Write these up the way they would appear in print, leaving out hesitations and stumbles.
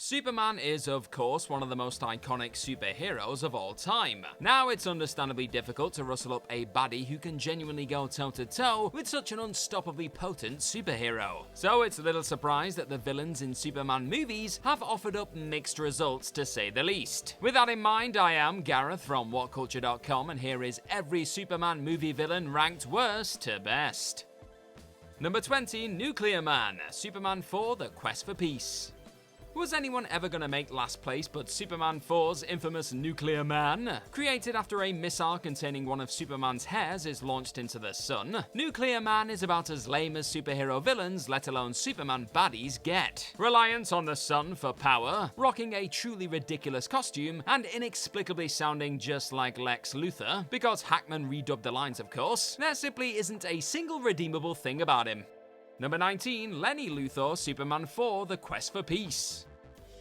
Superman is, of course, one of the most iconic superheroes of all time. Now, it's understandably difficult to rustle up a baddie who can genuinely go toe-to-toe with such an unstoppably potent superhero. So it's little surprise that the villains in Superman movies have offered up mixed results, to say the least. With that in mind, I am Gareth from WhatCulture.com, and here is every Superman movie villain ranked worst to best. Number 20, Nuclear Man, Superman 4: The Quest for Peace. Was anyone ever gonna make last place but Superman 4's infamous Nuclear Man? Created after a missile containing one of Superman's hairs is launched into the sun, Nuclear Man is about as lame as superhero villains, let alone Superman baddies, get. Reliant on the sun for power, rocking a truly ridiculous costume, and inexplicably sounding just like Lex Luthor, because Hackman redubbed the lines of course, there simply isn't a single redeemable thing about him. Number 19, Lenny Luthor, Superman 4: The Quest for Peace.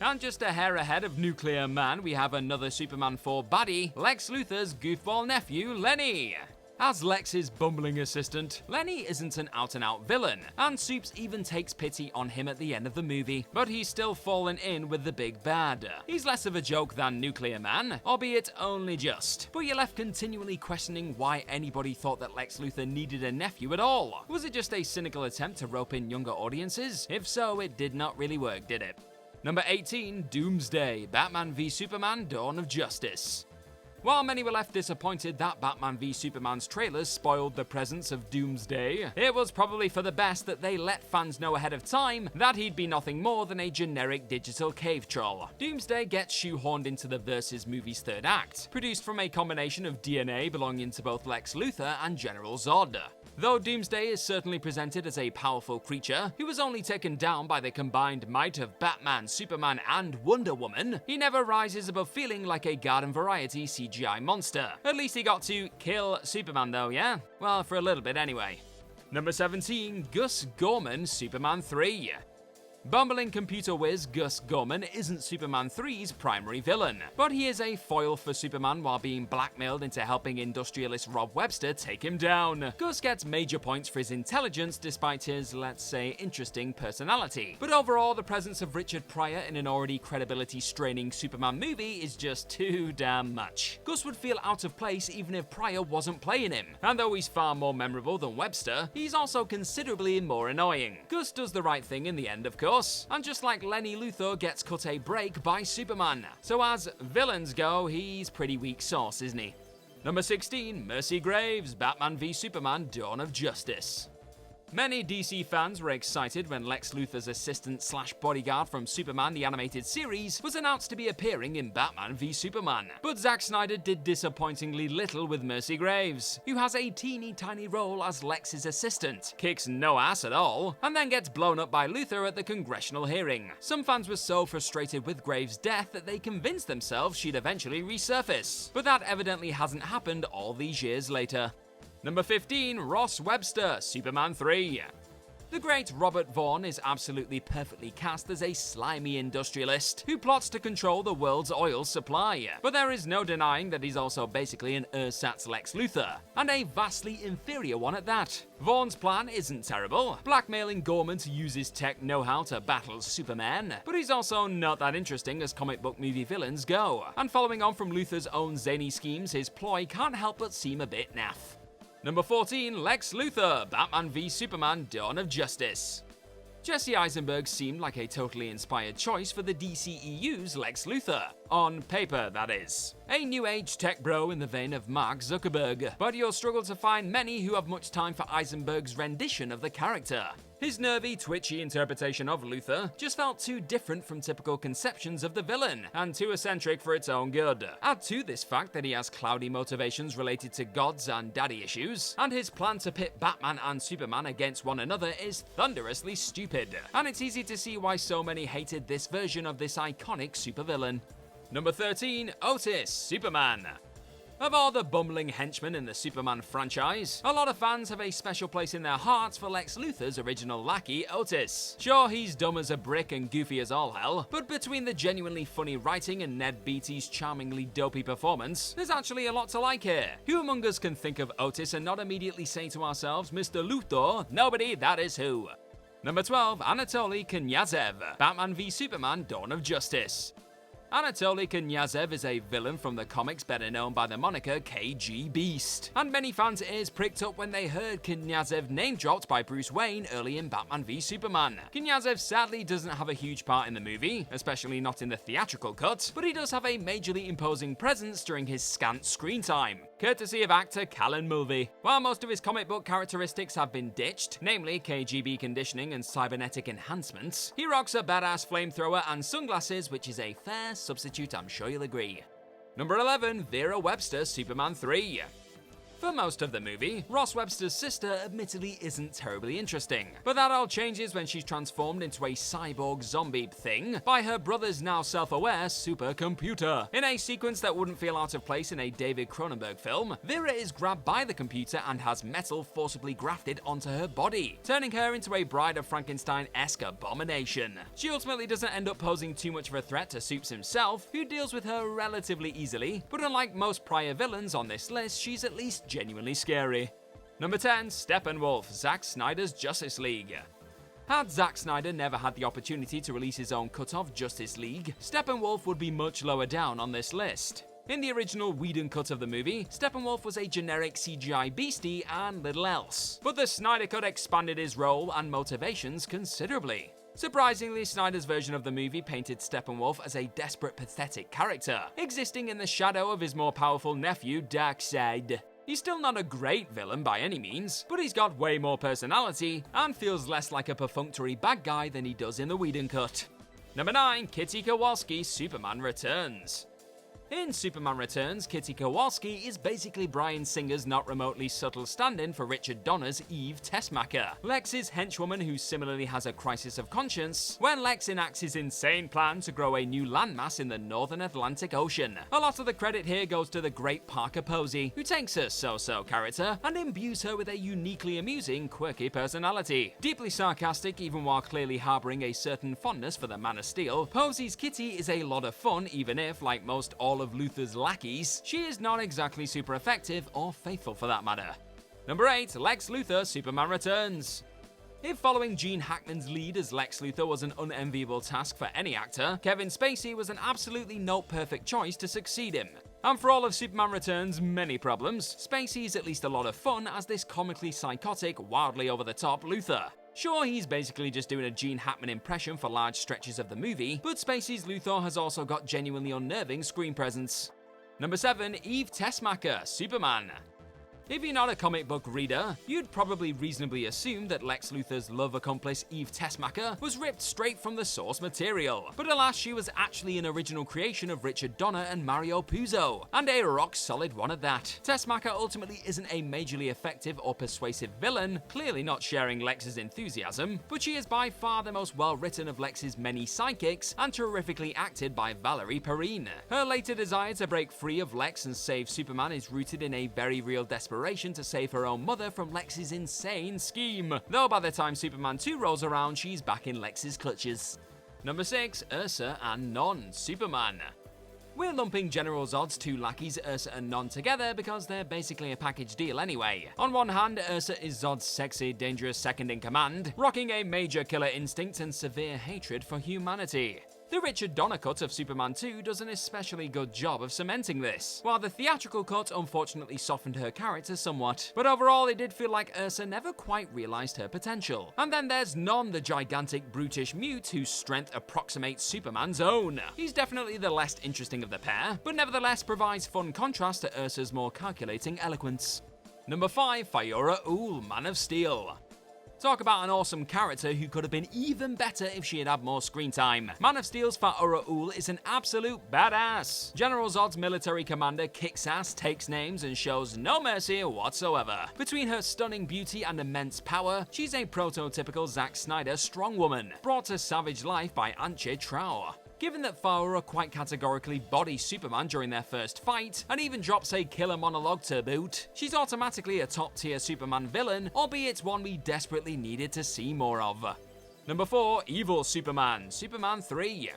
And just a hair ahead of Nuclear Man, we have another Superman 4 baddie, Lex Luthor's goofball nephew, Lenny. As Lex's bumbling assistant, Lenny isn't an out-and-out villain, and Supes even takes pity on him at the end of the movie, but he's still fallen in with the big bad. He's less of a joke than Nuclear Man, albeit only just, but you're left continually questioning why anybody thought that Lex Luthor needed a nephew at all. Was it just a cynical attempt to rope in younger audiences? If so, it did not really work, did it? Number 18, Doomsday, Batman v Superman: Dawn of Justice. While many were left disappointed that Batman v Superman's trailers spoiled the presence of Doomsday, it was probably for the best that they let fans know ahead of time that he'd be nothing more than a generic digital cave troll. Doomsday gets shoehorned into the Versus movie's third act, produced from a combination of DNA belonging to both Lex Luthor and General Zod. Though Doomsday is certainly presented as a powerful creature who was only taken down by the combined might of Batman, Superman, and Wonder Woman, he never rises above feeling like a garden variety CGI monster. At least he got to kill Superman though, yeah? Well, for a little bit anyway. Number 17, Gus Gorman, Superman 3. Bumbling computer whiz Gus Gorman isn't Superman 3's primary villain, but he is a foil for Superman while being blackmailed into helping industrialist Rob Webster take him down. Gus gets major points for his intelligence despite his, let's say, interesting personality, but overall the presence of Richard Pryor in an already credibility-straining Superman movie is just too damn much. Gus would feel out of place even if Pryor wasn't playing him, and though he's far more memorable than Webster, he's also considerably more annoying. Gus does the right thing in the end, of course, and just like Lenny Luthor gets cut a break by Superman. So as villains go, he's pretty weak sauce, isn't he? Number 16, Mercy Graves, Batman v Superman: Dawn of Justice. Many DC fans were excited when Lex Luthor's assistant/bodyguard from Superman the Animated Series was announced to be appearing in Batman v Superman. But Zack Snyder did disappointingly little with Mercy Graves, who has a teeny tiny role as Lex's assistant, kicks no ass at all, and then gets blown up by Luthor at the congressional hearing. Some fans were so frustrated with Graves' death that they convinced themselves she'd eventually resurface, but that evidently hasn't happened all these years later. Number 15, Ross Webster, Superman 3. The great Robert Vaughn is absolutely perfectly cast as a slimy industrialist who plots to control the world's oil supply. But there is no denying that he's also basically an ersatz Lex Luthor, and a vastly inferior one at that. Vaughn's plan isn't terrible, blackmailing Gorman to use his tech know-how to battle Superman, but he's also not that interesting as comic book movie villains go. And following on from Luthor's own zany schemes, his ploy can't help but seem a bit naff. Number 14, Lex Luthor, Batman v Superman: Dawn of Justice. Jesse Eisenberg seemed like a totally inspired choice for the DCEU's Lex Luthor. On paper, that is. A new age tech bro in the vein of Mark Zuckerberg, but you'll struggle to find many who have much time for Eisenberg's rendition of the character. His nervy, twitchy interpretation of Luthor just felt too different from typical conceptions of the villain, and too eccentric for its own good. Add to this fact that he has cloudy motivations related to gods and daddy issues, and his plan to pit Batman and Superman against one another is thunderously stupid, and it's easy to see why so many hated this version of this iconic supervillain. Number 13, Otis, Superman. Of all the bumbling henchmen in the Superman franchise, a lot of fans have a special place in their hearts for Lex Luthor's original lackey, Otis. Sure, he's dumb as a brick and goofy as all hell, but between the genuinely funny writing and Ned Beatty's charmingly dopey performance, there's actually a lot to like here. Who among us can think of Otis and not immediately say to ourselves, Mr. Luthor? Nobody, that is who. Number 12, Anatoly KNYAZEV, Batman v Superman: Dawn of Justice. Anatoly KNYAZEV is a villain from the comics better known by the moniker KG Beast, and many fans' ears pricked up when they heard KNYAZEV name-dropped by Bruce Wayne early in Batman v Superman. KNYAZEV sadly doesn't have a huge part in the movie, especially not in the theatrical cut, but he does have a majorly imposing presence during his scant screen time, courtesy of actor Callan Mulvey. While most of his comic book characteristics have been ditched, namely KGB conditioning and cybernetic enhancements, he rocks a badass flamethrower and sunglasses, which is a fair substitute, I'm sure you'll agree. Number 11, Vera Webster, Superman 3. For most of the movie, Ross Webster's sister admittedly isn't terribly interesting, but that all changes when she's transformed into a cyborg zombie thing by her brother's now self-aware supercomputer. In a sequence that wouldn't feel out of place in a David Cronenberg film, Vera is grabbed by the computer and has metal forcibly grafted onto her body, turning her into a Bride of Frankenstein-esque abomination. She ultimately doesn't end up posing too much of a threat to Supes himself, who deals with her relatively easily, but unlike most prior villains on this list, she's at least genuinely scary. Number 10, Steppenwolf, Zack Snyder's Justice League. Had Zack Snyder never had the opportunity to release his own cut of Justice League, Steppenwolf would be much lower down on this list. In the original Whedon cut of the movie, Steppenwolf was a generic CGI beastie and little else, but the Snyder cut expanded his role and motivations considerably. Surprisingly, Snyder's version of the movie painted Steppenwolf as a desperate, pathetic character, existing in the shadow of his more powerful nephew, Darkseid. He's still not a great villain by any means, but he's got way more personality and feels less like a perfunctory bad guy than he does in the Whedon cut. Number 9, Kitty Kowalski, Superman Returns. In Superman Returns, Kitty Kowalski is basically Bryan Singer's not remotely subtle stand-in for Richard Donner's Eve Tessmacher, Lex's henchwoman who similarly has a crisis of conscience when Lex enacts his insane plan to grow a new landmass in the northern Atlantic Ocean. A lot of the credit here goes to the great Parker Posey, who takes her so-so character and imbues her with a uniquely amusing, quirky personality. Deeply sarcastic even while clearly harboring a certain fondness for the Man of Steel, Posey's Kitty is a lot of fun even if, like most all of Luthor's lackeys, she is not exactly super effective or faithful for that matter. Number 8, Lex Luthor, Superman Returns. If following Gene Hackman's lead as Lex Luthor was an unenviable task for any actor, Kevin Spacey was an absolutely note-perfect choice to succeed him. And for all of Superman Returns' many problems, Spacey is at least a lot of fun as this comically psychotic, wildly over-the-top Luthor. Sure, he's basically just doing a Gene Hackman impression for large stretches of the movie, but Spacey's Luthor has also got genuinely unnerving screen presence. Number 7, Eve Tessmacher, Superman. If you're not a comic book reader, you'd probably reasonably assume that Lex Luthor's love accomplice Eve Tessmacher was ripped straight from the source material. But alas, she was actually an original creation of Richard Donner and Mario Puzo, and a rock-solid one at that. Tessmacher ultimately isn't a majorly effective or persuasive villain, clearly not sharing Lex's enthusiasm, but she is by far the most well-written of Lex's many sidekicks and terrifically acted by Valerie Perrine. Her later desire to break free of Lex and save Superman is rooted in a very real desperation to save her own mother from Lex's insane scheme, though by the time Superman 2 rolls around, she's back in Lex's clutches. Number 6, Ursa and Non, Superman. We're lumping General Zod's two lackeys Ursa and Non together because they're basically a package deal anyway. On one hand, Ursa is Zod's sexy, dangerous second-in-command, rocking a major killer instinct and severe hatred for humanity. The Richard Donner cut of Superman 2 does an especially good job of cementing this, while the theatrical cut unfortunately softened her character somewhat. But overall, it did feel like Ursa never quite realized her potential. And then there's Non, the gigantic brutish mute whose strength approximates Superman's own. He's definitely the less interesting of the pair, but nevertheless provides fun contrast to Ursa's more calculating eloquence. Number 5, FAORA-UL, Man of Steel. Talk about an awesome character who could have been even better if she had had more screen time. Man of Steel's FAORA-UL is an absolute badass. General Zod's military commander kicks ass, takes names, and shows no mercy whatsoever. Between her stunning beauty and immense power, she's a prototypical Zack Snyder strongwoman, brought to savage life by Antje Trauer. Given that FAORA quite categorically bodies Superman during their first fight, and even drops a killer monologue to boot, she's automatically a top-tier Superman villain, albeit one we desperately needed to see more of. Number 4, Evil Superman, Superman 3.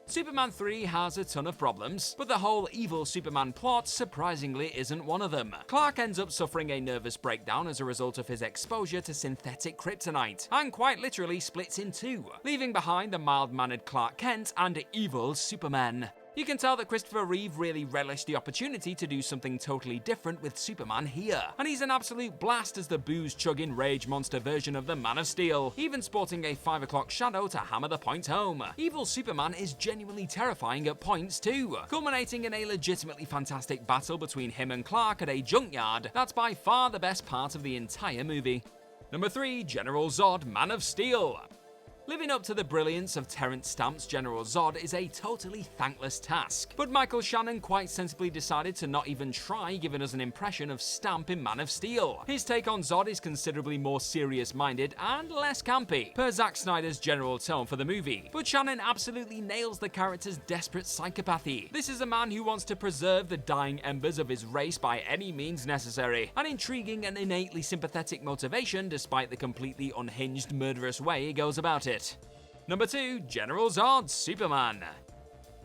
Superman 3 has a ton of problems, but the whole evil Superman plot surprisingly isn't one of them. Clark ends up suffering a nervous breakdown as a result of his exposure to synthetic kryptonite, and quite literally splits in two, leaving behind the mild-mannered Clark Kent and evil Superman. You can tell that Christopher Reeve really relished the opportunity to do something totally different with Superman here, and he's an absolute blast as the booze-chugging rage monster version of the Man of Steel, even sporting a 5 o'clock shadow to hammer the point home. Evil Superman is genuinely terrifying at points too, culminating in a legitimately fantastic battle between him and Clark at a junkyard that's by far the best part of the entire movie. Number 3, General Zod, Man of Steel. Living up to the brilliance of Terrence Stamp's General Zod is a totally thankless task, but Michael Shannon quite sensibly decided to not even try giving us an impression of Stamp in Man of Steel. His take on Zod is considerably more serious-minded and less campy, per Zack Snyder's general tone for the movie, but Shannon absolutely nails the character's desperate psychopathy. This is a man who wants to preserve the dying embers of his race by any means necessary, an intriguing and innately sympathetic motivation despite the completely unhinged, murderous way he goes about it. Number 2, General Zod, Superman.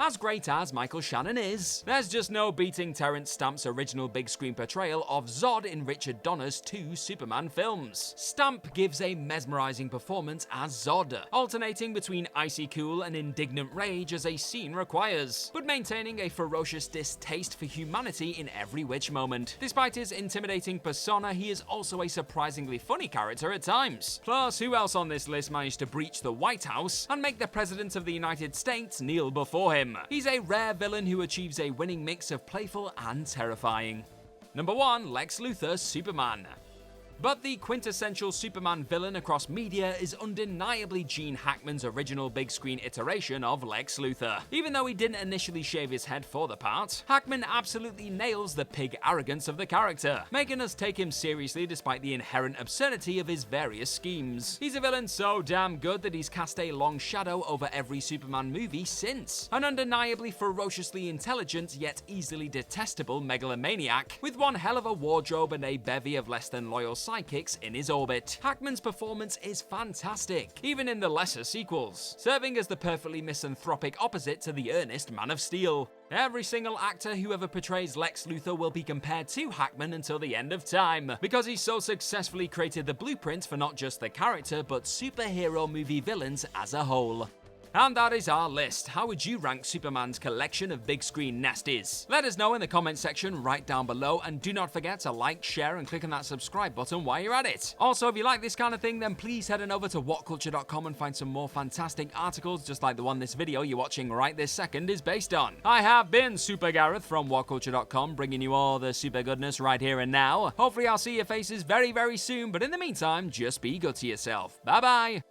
As great as Michael Shannon is, there's just no beating Terrence Stamp's original big screen portrayal of Zod in Richard Donner's 2 Superman films. Stamp gives a mesmerizing performance as Zod, alternating between icy cool and indignant rage as a scene requires, but maintaining a ferocious distaste for humanity in every which moment. Despite his intimidating persona, he is also a surprisingly funny character at times. Plus, who else on this list managed to breach the White House and make the President of the United States kneel before him? He's a rare villain who achieves a winning mix of playful and terrifying. Number 1, Lex Luthor, Superman. But the quintessential Superman villain across media is undeniably Gene Hackman's original big screen iteration of Lex Luthor. Even though he didn't initially shave his head for the part, Hackman absolutely nails the pig arrogance of the character, making us take him seriously despite the inherent absurdity of his various schemes. He's a villain so damn good that he's cast a long shadow over every Superman movie since. An undeniably ferociously intelligent yet easily detestable megalomaniac with one hell of a wardrobe and a bevy of less than loyal sidekicks in his orbit. Hackman's performance is fantastic, even in the lesser sequels, serving as the perfectly misanthropic opposite to the earnest Man of Steel. Every single actor who ever portrays Lex Luthor will be compared to Hackman until the end of time, because he so successfully created the blueprint for not just the character, but superhero movie villains as a whole. And that is our list. How would you rank Superman's collection of big screen nasties? Let us know in the comment section right down below, and do not forget to like, share, and click on that subscribe button while you're at it. Also, if you like this kind of thing, then please head on over to whatculture.com and find some more fantastic articles just like the one this video you're watching right this second is based on. I have been Super Gareth from whatculture.com, bringing you all the super goodness right here and now. Hopefully I'll see your faces very, very soon, but in the meantime, just be good to yourself. Bye bye!